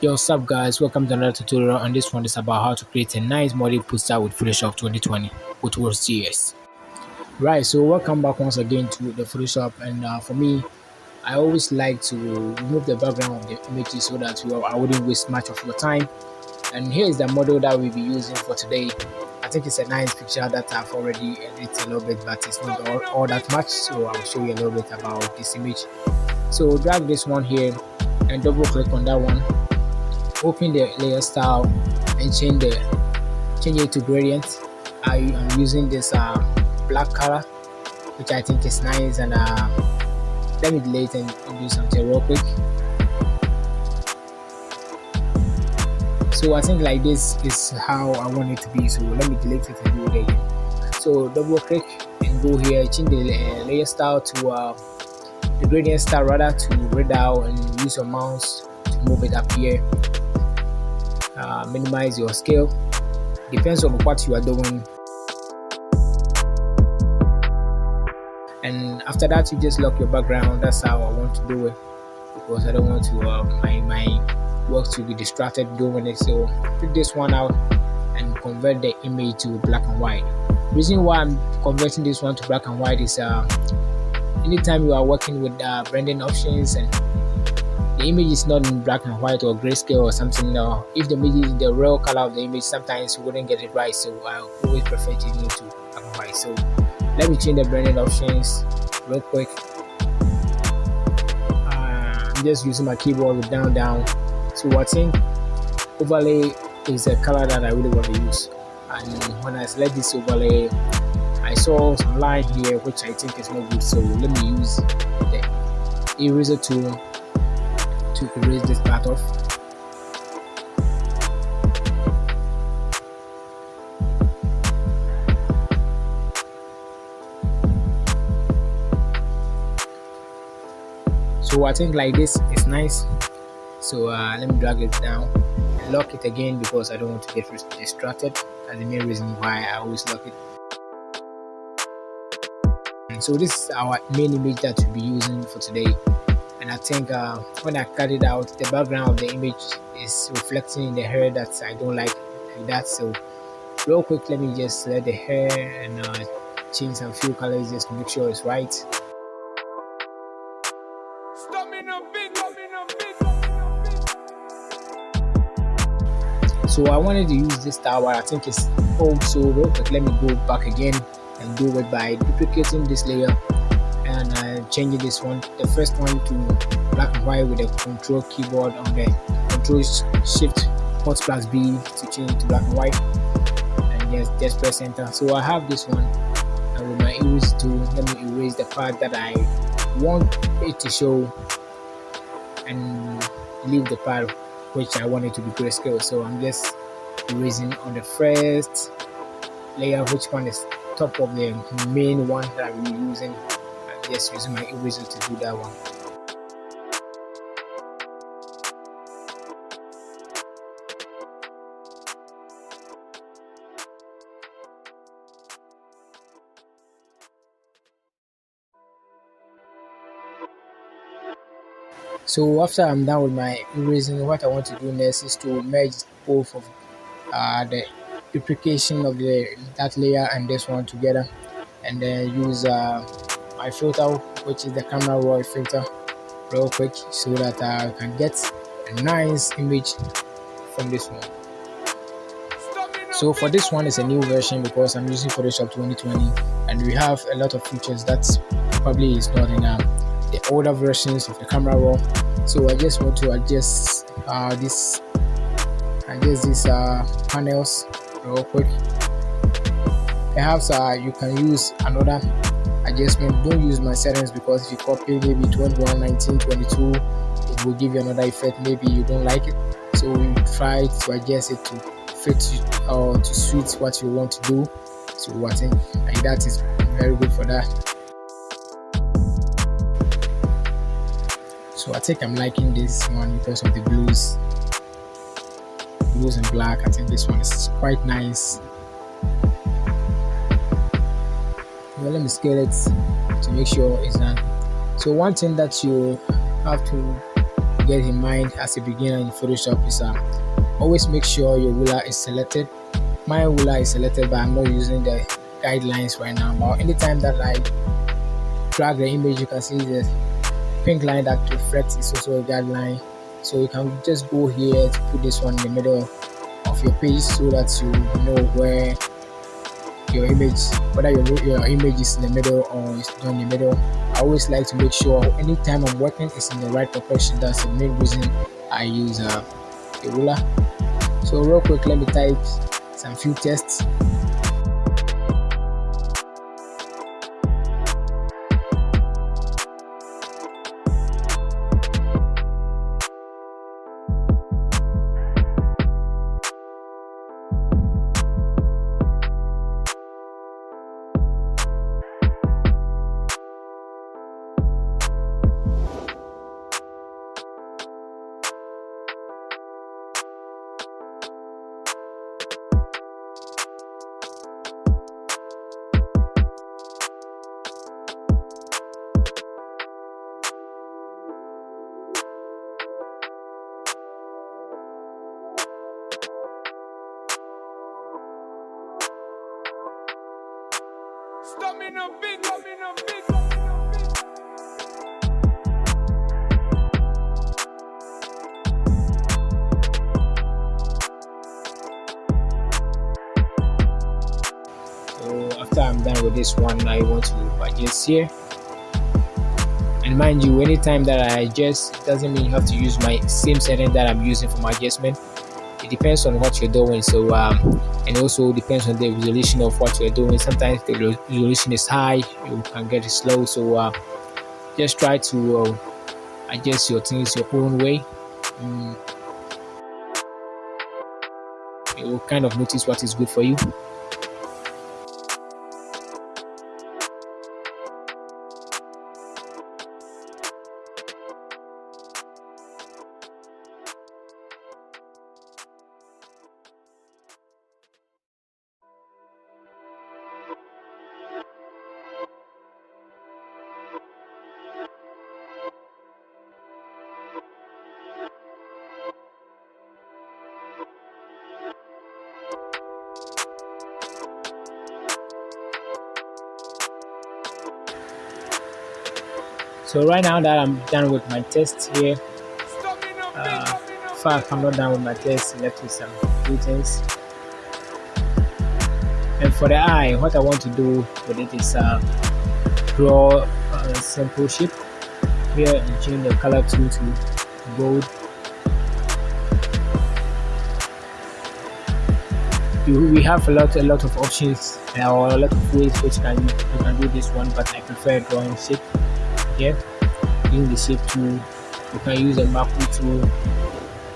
Yo, what's up guys, welcome to another tutorial, and this one is about how to create a nice model poster with Photoshop 2020 with WorksGS. Right, so welcome back once again to the Photoshop, and for me, I always like to remove the background of the images so that I wouldn't waste much of your time. And here is the model that we'll be using for today. I think it's a nice picture that I've already edited a little bit, but it's not all that much, so I'll show you a little bit about this image. So drag this one here and double click on that one, open the layer style and change it to gradient. I'm using this black color, which I think is nice, and let me delete and do something real quick. So I think like this is how I want it to be, so let me delete it and do it again. So double click and go here, change the layer style to the gradient style rather, to radial, and use your mouse to move it up here. Minimize your scale, depends on what you are doing, and after that you just lock your background. That's how I want to do it, because I don't want to my work to be distracted doing it. So pick this one out and convert the image to black and white. Reason why I'm converting this one to black and white is anytime you are working with branding options and the image is not in black and white or grayscale or something, if the image is the real color of the image, sometimes you wouldn't get it right. So I always prefer changing it to black and white. So let me change the branding options real quick. I'm just using my keyboard with down. So I think overlay is a color that I really want to use, and when I select this overlay, I saw some line here which I think is not good, so let me use the eraser tool to erase this part off. So I think like this is nice. So let me drag it down and lock it again, because I don't want to get distracted. That's the main reason why I always lock it. And so this is our main image that we'll be using for today. And I think when I cut it out, the background of the image is reflecting in the hair that I don't like that. So real quick, let me just select the hair and change some few colors just to make sure it's right. So I wanted to use this tower. I think it's old, so real quick, let me go back again and do it by duplicating this layer and changing this one, the first one, to black and white with the control keyboard on the control shift alt plus B to change it to black and white, and just press enter. So I have this one, and with my eraser tool, let me erase the part that I want it to show and leave the part which I want it to be grayscale. So I'm just erasing on the first layer, which one is top of the main one that I'm using. I'm just using my eraser to do that one. So after I'm done with my erasing, what I want to do next is to merge both of the duplication of that layer and this one together, and then use my filter, which is the camera raw filter, real quick, so that I can get a nice image from this one. So for this one, it's a new version because I'm using Photoshop 2020, and we have a lot of features that probably is not in the older versions of the camera raw. So I just want to adjust these panels real quick. Perhaps you can use another adjustment. Don't use my settings, because if you copy maybe 21, 19, 22, it will give you another effect. Maybe you don't like it, so you try to adjust it to fit or to suit what you want to do. So I think like that is very good for that. So I think I'm liking this one because of the blues and black. I think this one is quite nice. Well, let me scale it to make sure it's done. So one thing that you have to get in mind as a beginner in Photoshop is always make sure your ruler is selected. My ruler is selected, but I'm not using the guidelines right now. But anytime that I drag the image, you can see the pink line that reflects is also a guideline. So you can just go here to put this one in the middle of your page so that you know where your image, whether your image is in the middle or it's not in the middle. I always like to make sure anytime I'm working it's in the right proportion. That's the main reason I use a ruler. So real quick, let me type some few tests. Stop me no big, stop me no big. So after I'm done with this one, I want to adjust here. And mind you, anytime that I adjust, it doesn't mean you have to use my same setting that I'm using for my adjustment. It depends on what you're doing. So and also depends on the resolution of what you're doing. Sometimes the resolution is high, you can get it slow. So just try to adjust your things your own way. Mm, you will kind of notice what is good for you. So right now that I'm done with my test here, Stop me no big, uh, stop me no in fact I'm not done with my test, left with some few things. And for the eye, what I want to do with it is draw a simple shape here and change the color to gold. We have a lot of options or a lot of ways which you can do this one, but I prefer drawing shape here. Using the shape tool, you can use a macro tool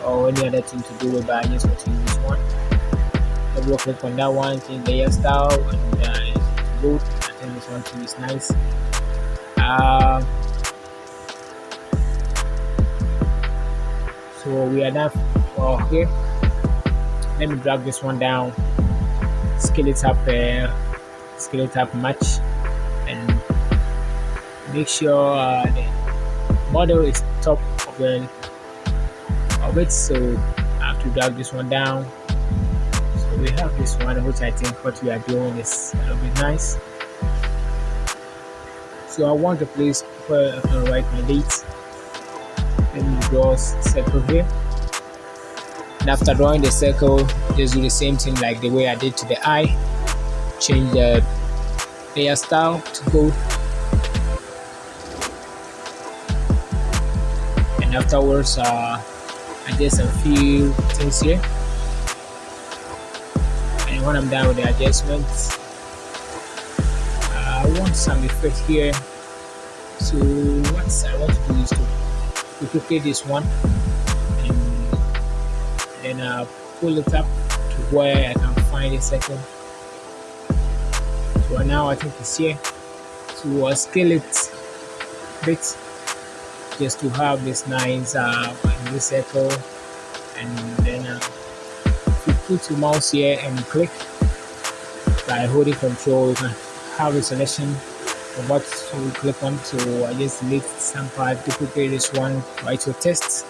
or any other thing to do it, but I just want to use this one. Double click on that one, change the hairstyle, and it's good. I think this one too is nice. So we are done for here. Let me drag this one down, scale it up much, and make sure the model is top of it. So I have to drag this one down. So we have this one, which I think what we are doing is a little bit nice. So I want to place where I can write my date. Let me draw a circle here. And after drawing the circle, just do the same thing like the way I did to the eye. Change the layer style to gold. And afterwards, adjust a few things here. And when I'm done with the adjustments, I want some effect here. So what I want to do is to duplicate this one and then pull it up to where I can find a second. So now I think it's here. So scale it a bit just to have this nice in this circle, and then if you put your mouse here and click by holding control, you can have a selection of what to click on. So I just delete some part, duplicate this one, write your text,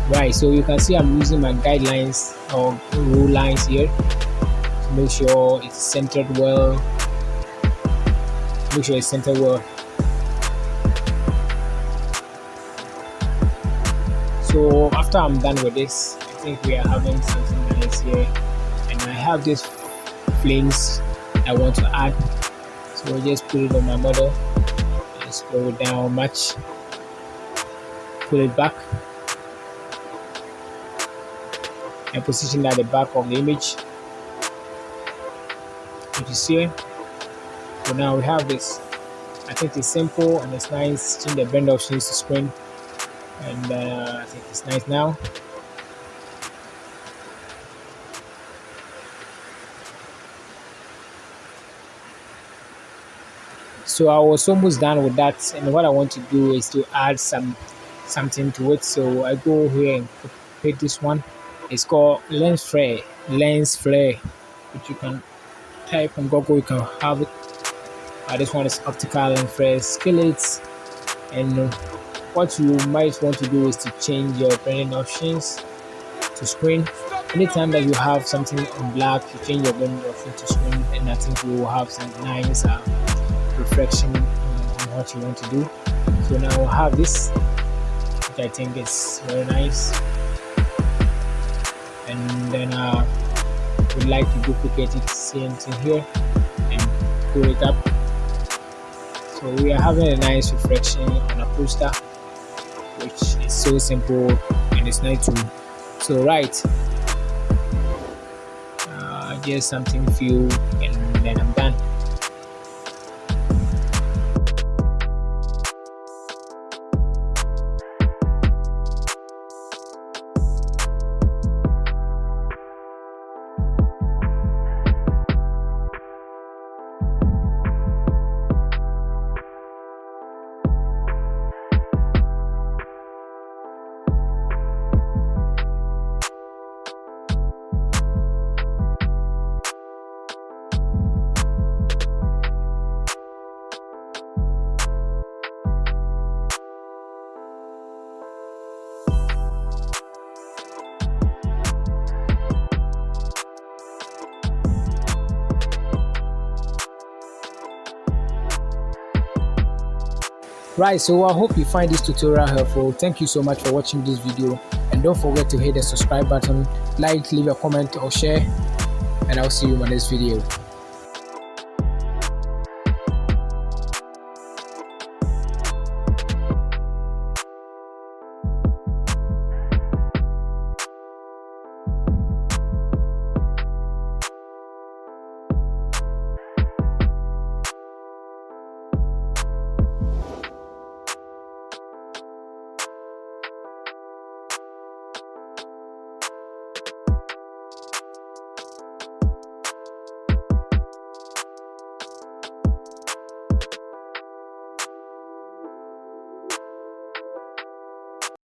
Right, so you can see I'm using my guidelines or rule lines here to make sure it's centered well. Make sure it's centered well. So after I'm done with this, I think we are having something nice here. And I have these flames I want to add. So I just put it on my model. Just go down much. Pull it back. And position at the back of the image. Which is here. So now we have this. I think it's simple and it's nice. Change the blend options to screen. And I think it's nice now. So I was almost done with that, and what I want to do is to add something to it. So I go here and pick this one. It's called lens flare, which you can type on Google. You can have it. This one is optical lens flare skillets, and what you might want to do is to change your blending options to screen. Anytime that you have something on black, you change your blending option to screen, and I think you will have some nice reflection on what you want to do. So now we'll have this, which I think is very nice, and then we'd like to duplicate it, same thing here, and pull it up. So we are having a nice reflection on a poster, which is so simple and it's nice too. So right, just something few, and then I'm done. Right, so I hope you find this tutorial helpful. Thank you so much for watching this video, and don't forget to hit the subscribe button, like, leave a comment or share, and I'll see you in my next video.